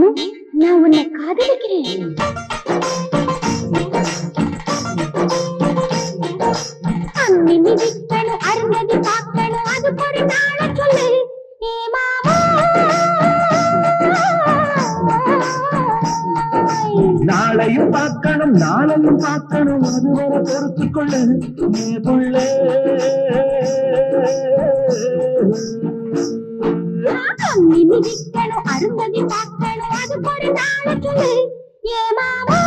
ராமு, நான் உன்னை காதலிக்கிறேன். அம்மி மிதிக்கணும், அருந்ததி பார்க்கணும், அது ஒரு நாள சொல்லு. ஏ மாமா, நாளையும் பார்க்கணும், நாளையும் பார்க்கணும், அது வர பொறுத்து கொள்ளு நீ புள்ள. அம்மி மிதிக்கணும், அருந்ததி பார்க்கணும், அது ஒரு நாள சொல்லு. ஏ மாமா,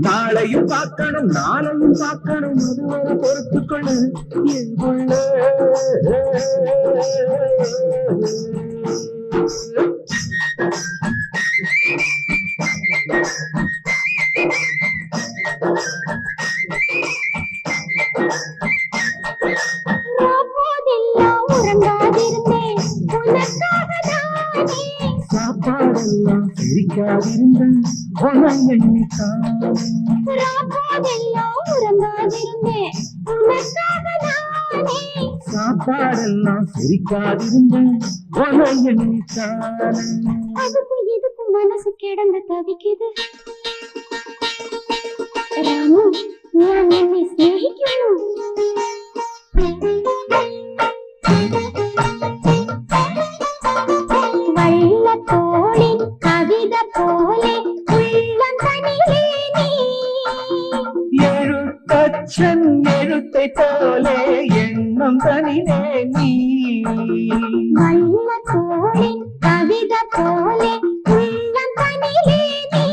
நாளையும் பார்க்கணும், நாளையும் பார்க்கணும், அது வர பொறுத்து கொள்ளு என் புள்ள. போதெல்லாம் உறங்காதிருந்தேன் உனக்காகதானே. சாப்பாடெல்லாம் சிரிக்காதிருந்தேன் உன்னை எண்ணித்தானே. போதெல்லாம் உறங்காதிருந்தேன் உனக்காகதானே. சாப்பாடெல்லாம் சிரிக்காதிருந்தேன் உன்னை எண்ணித்தானே. அதுக்கும் இதுக்கும் மனசு கிடந்து தவிக்குது. ராமு, நான் என்னை சிநேகிக்கணும். வள்ளத்தோளின் கவிதை போலே உள்ளம் தனியே நீ. எழுத்தச்சன் எழுத்தை போலே எண்ணம் தனிலே நீ. வள்ளத்தோளின் கவிதை போலே உள்ளம் தனியே நீ.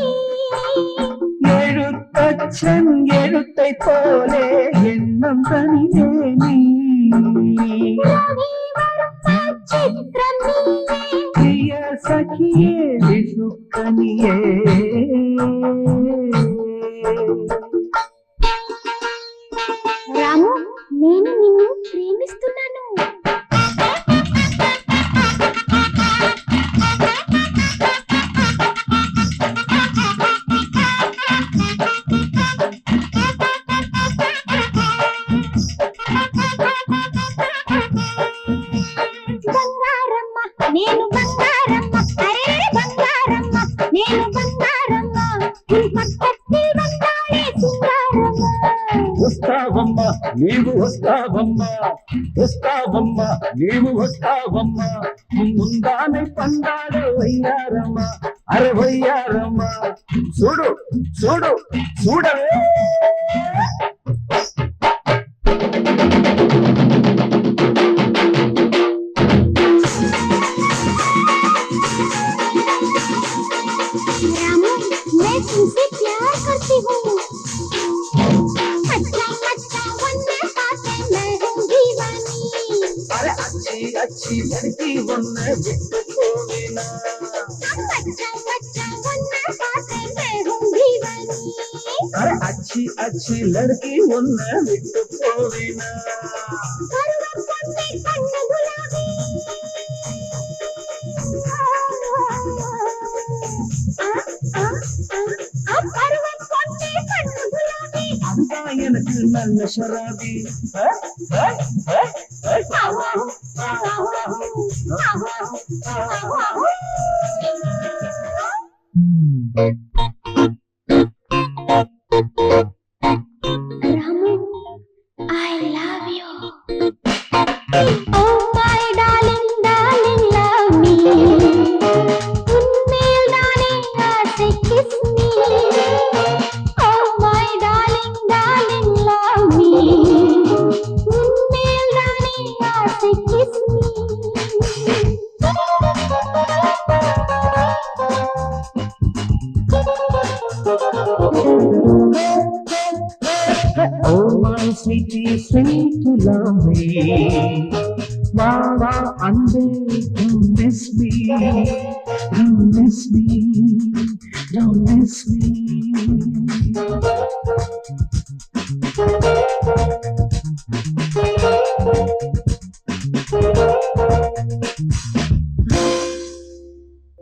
எழுத்தச்சன் எழுத்தை போலே எண்ணம் தனிலே நீ. ரவி வர்ம சித்திரம் நீயே. பிரிய சகியே விசுக்கனியே. రాము, నేను నిన్ను ప్రేమిస్తున్నాను. బంగారమ్మ, నేను బంగారమ్మ, అరే బంగారమ్మ, నేను బంగారమ్మ, నీ పక్కకి బంగారే సింగారమ్మ. వస్తావమ్మా నీవు వస్తావమ్మా, వస్తావమ్మా నీవు వస్తావమ్మా, ముందానే పండాడే వయ్యారమ్మా, అరే వయ్యారమ్మా. చూడు చూడు చూడవే. रामू, मैं तुमसे प्यार करती हूँ. अच्छा अच्छा वन्ने पाते मैं हूँ दीवानी. अरे अच्छी अच्छी लड़की वन्ने बिट्टू पोवेना. अच्छा अच्छा वन्ने पाते मैं हूँ दीवानी. अरे अच्छी अच्छी लड़की वन्ने बिट्टू पोवेना. परुवम पन्ने कण्ण गुलाबी. परुवम पन्ने कण्ण गुलाबी. अंदा எனக்கு நல்ல ஷராபி. Ramu, I love you. Oh my darling, darling, love me. உன்மேல் தானே ஆசை kiss me. Oh my darling, darling, love me. உன்மேல் தானே ஆசை kiss me. Oh my sweetie, sweet to love me. Mama, ande, don't miss me, don't miss me, don't miss me.